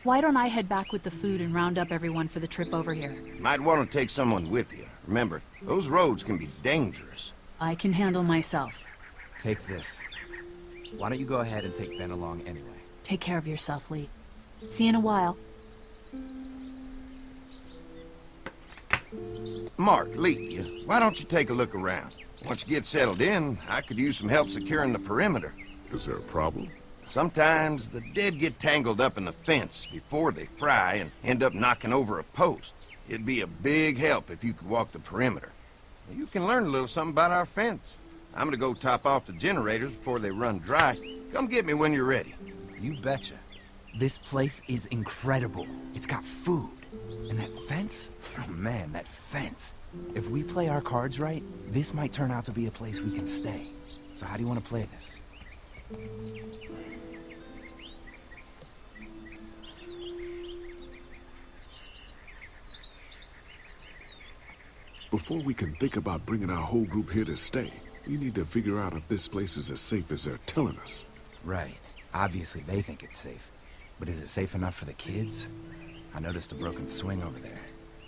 Why don't I head back with the food and round up everyone for the trip over here? Might want to take someone with you. Remember, those roads can be dangerous. I can handle myself. Take this. Why don't you go ahead and take Ben along anyway? Take care of yourself, Lee. See you in a while. Mark, Lee, why don't you take a look around? Once you get settled in, I could use some help securing the perimeter. Is there a problem? Sometimes the dead get tangled up in the fence before they fry and end up knocking over a post. It'd be a big help if you could walk the perimeter. You can learn a little something about our fence. I'm gonna go top off the generators before they run dry. Come get me when you're ready. You betcha. This place is incredible. It's got food. And that fence? Oh man, that fence. If we play our cards right, this might turn out to be a place we can stay. So how do you want to play this? Before we can think about bringing our whole group here to stay, we need to figure out if this place is as safe as they're telling us. Right. Obviously they think it's safe. But is it safe enough for the kids? I noticed a broken swing over there.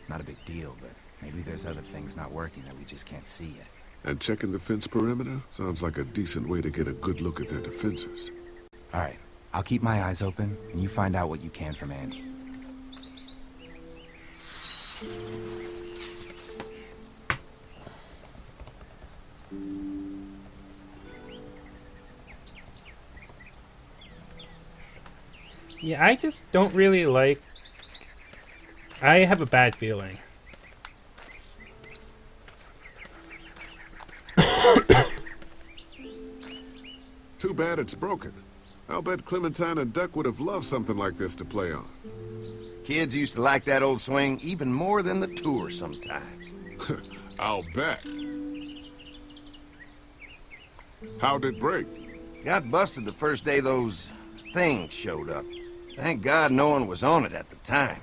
Not a big deal, but maybe there's other things not working that we just can't see yet. And checking the fence perimeter sounds like a decent way to get a good look at their defenses. All right. I'll keep my eyes open, and you find out what you can from Andy. Yeah, I just don't really like... I have a bad feeling. Too bad it's broken. I'll bet Clementine and Duck would have loved something like this to play on. Kids used to like that old swing even more than the tour sometimes. I'll bet. How'd it break? Got busted the first day those things showed up. Thank God no one was on it at the time.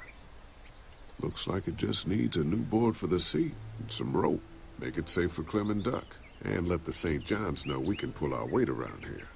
Looks like it just needs a new board for the seat and some rope. Make it safe for Clem and Duck. And let the St. John's know we can pull our weight around here.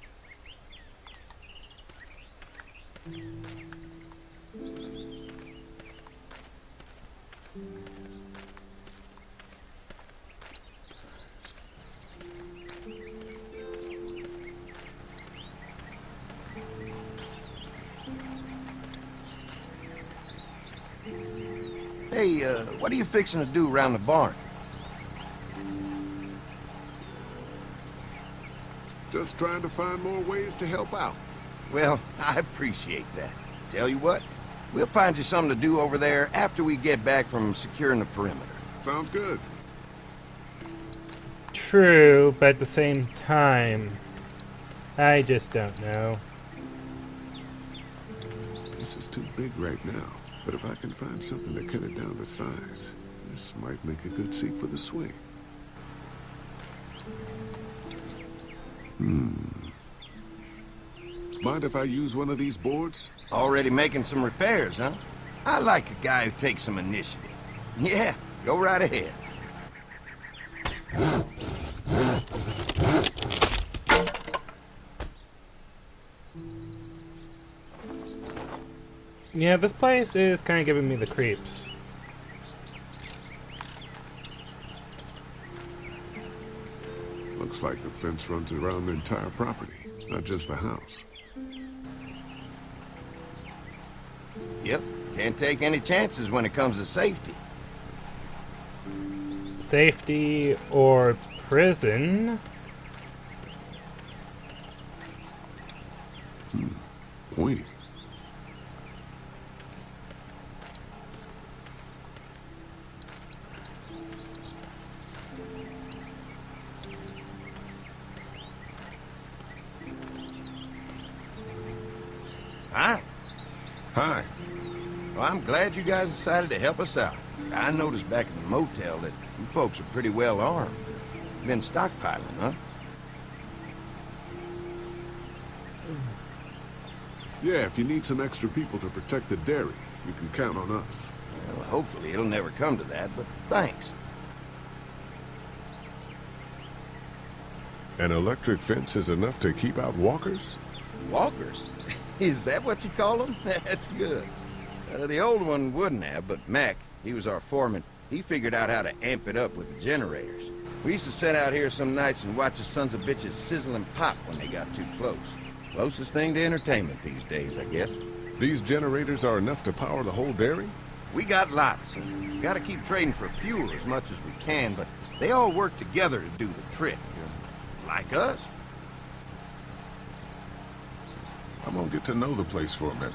Hey, what are you fixing to do around the barn? Just trying to find more ways to help out. Well, I appreciate that. Tell you what, we'll find you something to do over there after we get back from securing the perimeter. Sounds good. True, but at the same time, I just don't know. This is too big right now, but if I can find something to cut it down to size, this might make a good seat for the swing. Mind if I use one of these boards? Already making some repairs, huh? I like a guy who takes some initiative. Yeah, go right ahead. Yeah, this place is kind of giving me the creeps. Looks like the fence runs around the entire property, not just the house. Yep, can't take any chances when it comes to safety. Safety or prison? Pointy. Hi. Hi. Well, I'm glad you guys decided to help us out. I noticed back in the motel that you folks are pretty well armed. Been stockpiling, huh? Yeah, if you need some extra people to protect the dairy, you can count on us. Well, hopefully it'll never come to that, but thanks. An electric fence is enough to keep out walkers? Walkers? Is that what you call them? That's good. The old one wouldn't have, but Mac, he was our foreman. He figured out how to amp it up with the generators. We used to sit out here some nights and watch the sons of bitches sizzle and pop when they got too close. Closest thing to entertainment these days, I guess. These generators are enough to power the whole dairy? We got lots, and we gotta keep trading for fuel as much as we can, but they all work together to do the trick. Like us. I'm gonna get to know the place for a minute.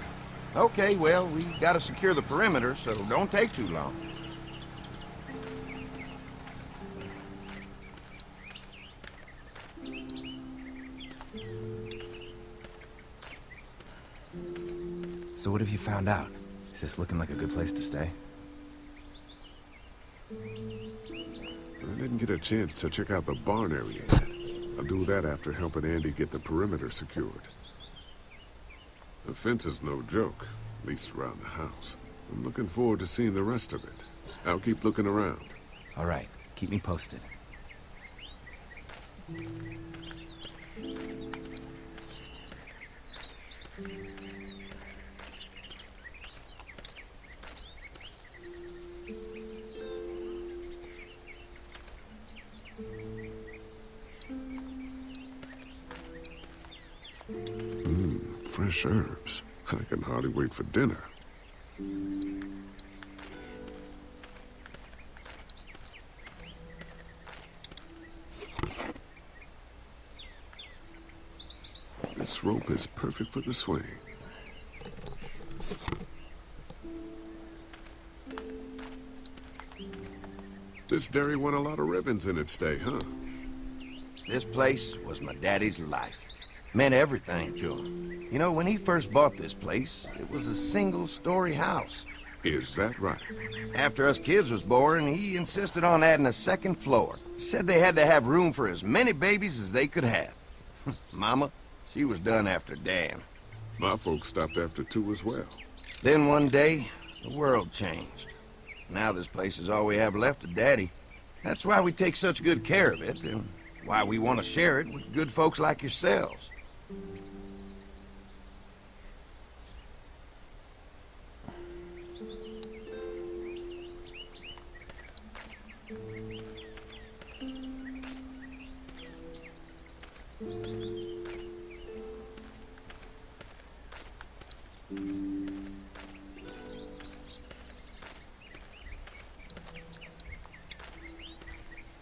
Okay, well, we gotta secure the perimeter, so don't take too long. So what have you found out? Is this looking like a good place to stay? I didn't get a chance to check out the barn area yet. I'll do that after helping Andy get the perimeter secured. The fence is no joke, at least around the house. I'm looking forward to seeing the rest of it. I'll keep looking around. All right, keep me posted. Fresh herbs. I can hardly wait for dinner. This rope is perfect for the swing. This dairy won a lot of ribbons in its day, huh? This place was my daddy's life. Meant everything to him. You know, when he first bought this place, it was a single-story house. Is that right? After us kids was born, he insisted on adding a second floor. Said they had to have room for as many babies as they could have. Mama, she was done after Dan. My folks stopped after 2 as well. Then one day, the world changed. Now this place is all we have left of Daddy. That's why we take such good care of it, and why we want to share it with good folks like yourselves.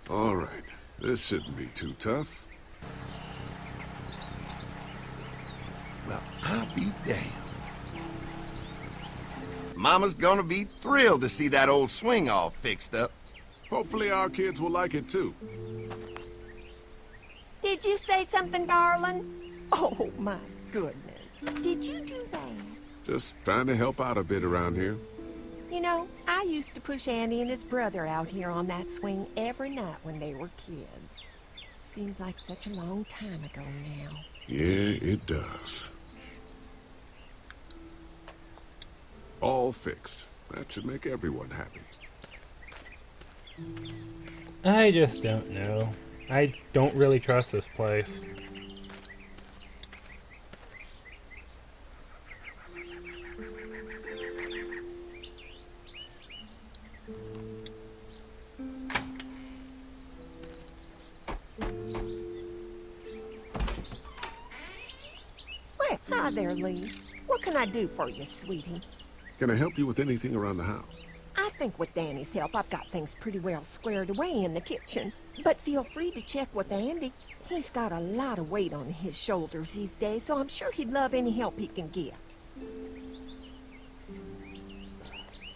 All right, this shouldn't be too tough. Well, I'll be damned. Mama's gonna be thrilled to see that old swing all fixed up. Hopefully our kids will like it too. Did you say something, darling? Oh, my goodness. Did you do that? Just trying to help out a bit around here. You know, I used to push Andy and his brother out here on that swing every night when they were kids. Seems like such a long time ago now. Yeah, it does. All fixed. That should make everyone happy. I just don't know. I don't really trust this place. Well, hi there, Lee. What can I do for you, sweetie? Can I help you with anything around the house? I think with Danny's help, I've got things pretty well squared away in the kitchen. But feel free to check with Andy. He's got a lot of weight on his shoulders these days, so I'm sure he'd love any help he can get.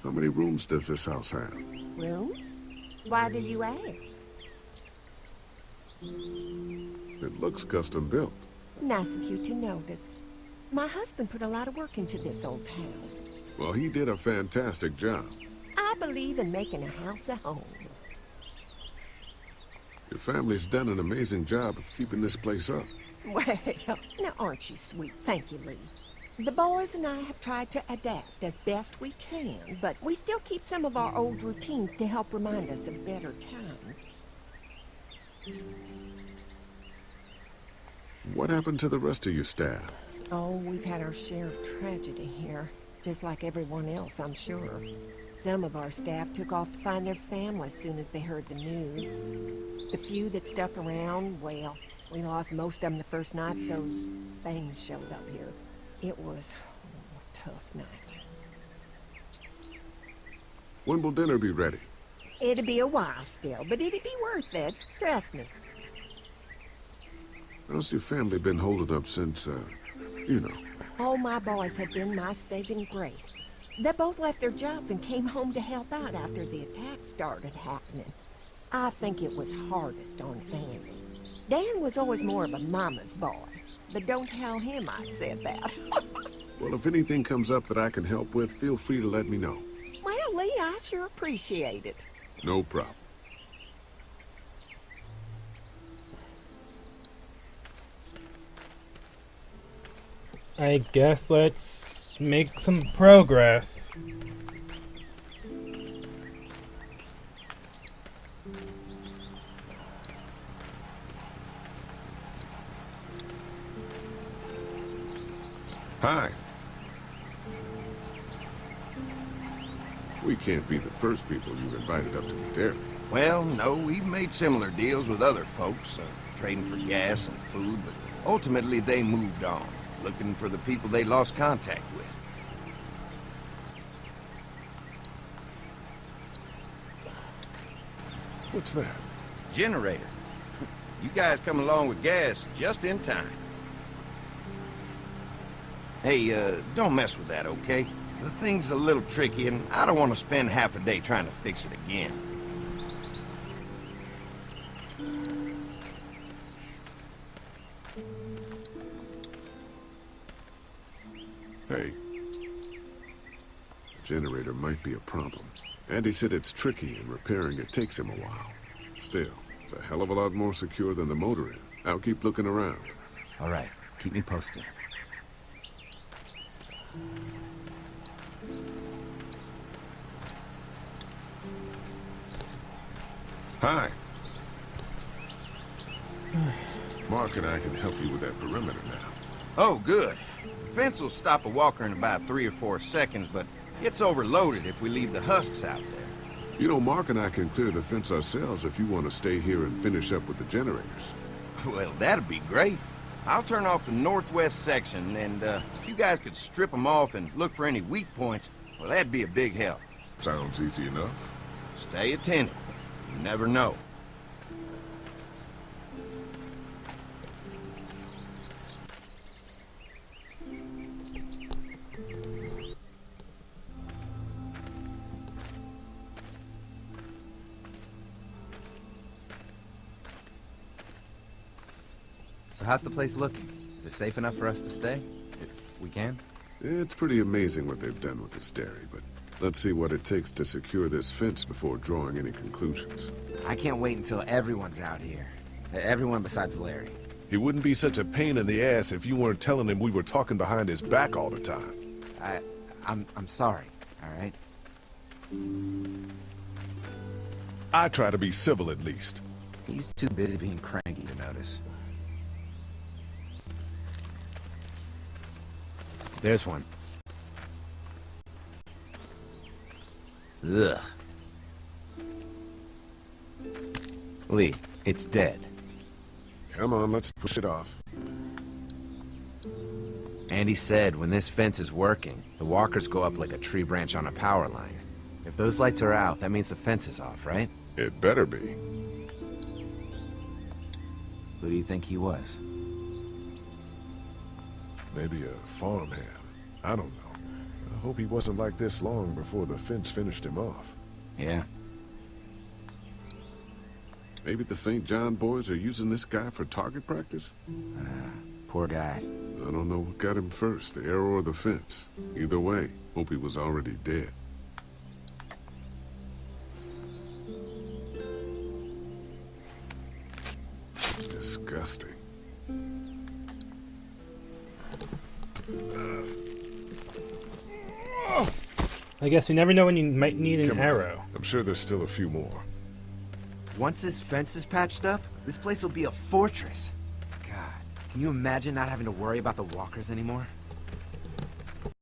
How many rooms does this house have? Rooms? Why do you ask? It looks custom built. Nice of you to notice. My husband put a lot of work into this old house. Well, he did a fantastic job. I believe in making a house a home. Your family's done an amazing job of keeping this place up. Well, now aren't you sweet? Thank you, Lee. The boys and I have tried to adapt as best we can, but we still keep some of our old routines to help remind us of better times. What happened to the rest of your staff? Oh, we've had our share of tragedy here. just like everyone else, I'm sure. Some of our staff took off to find their families as soon as they heard the news. The few that stuck around, well, we lost most of them the first night those things showed up here. It was a tough night. When will dinner be ready? It'll be a while still, but it'll be worth it. Trust me. How's your family been holding up since, you know? All my boys have been my saving grace. They both left their jobs and came home to help out after the attack started happening. I think it was hardest on Andy. Dan was always more of a mama's boy, but don't tell him I said that. Well, if anything comes up that I can help with, feel free to let me know. Well, Lee, I sure appreciate it. No problem. I guess let's make some progress. Hi. We can't be the first people you've invited up to the dairy. Well, no, we've made similar deals with other folks, trading for gas and food, but ultimately they moved on, looking for the people they lost contact with. What's that? Generator. You guys come along with gas just in time. Hey, don't mess with that, okay? The thing's a little tricky, and I don't want to spend half a day trying to fix it again. Hey. The generator might be a problem. Andy said it's tricky and repairing it takes him a while. Still, it's a hell of a lot more secure than the motor inn. I'll keep looking around. All right, keep me posted. Hi. Mark and I can help you with that perimeter now. Oh, good. The fence will stop a walker in about 3 or 4 seconds, but it's overloaded if we leave the husks out there. You know, Mark and I can clear the fence ourselves if you want to stay here and finish up with the generators. Well, that'd be great. I'll turn off the northwest section, and if you guys could strip them off and look for any weak points, well, that'd be a big help. Sounds easy enough. Stay attentive. You never know. So how's the place looking? Is it safe enough for us to stay? If we can? It's pretty amazing what they've done with this dairy, but let's see what it takes to secure this fence before drawing any conclusions. I can't wait until everyone's out here. Everyone besides Larry. He wouldn't be such a pain in the ass if you weren't telling him we were talking behind his back all the time. I'm sorry, all right? I try to be civil at least. He's too busy being cranky to notice. There's one. Ugh. Lee, it's dead. Come on, let's push it off. Andy said when this fence is working, the walkers go up like a tree branch on a power line. If those lights are out, that means the fence is off, right? It better be. Who do you think he was? Maybe a farmhand. I don't know. I hope he wasn't like this long before the fence finished him off. Yeah. Maybe the St. John boys are using this guy for target practice? Poor guy. I don't know what got him first, the arrow or the fence. Either way, hope he was already dead. Disgusting. I guess you never know when you might need an Come on. arrow. I'm sure there's still a few more. Once this fence is patched up, this place will be a fortress. God, can you imagine not having to worry about the walkers anymore?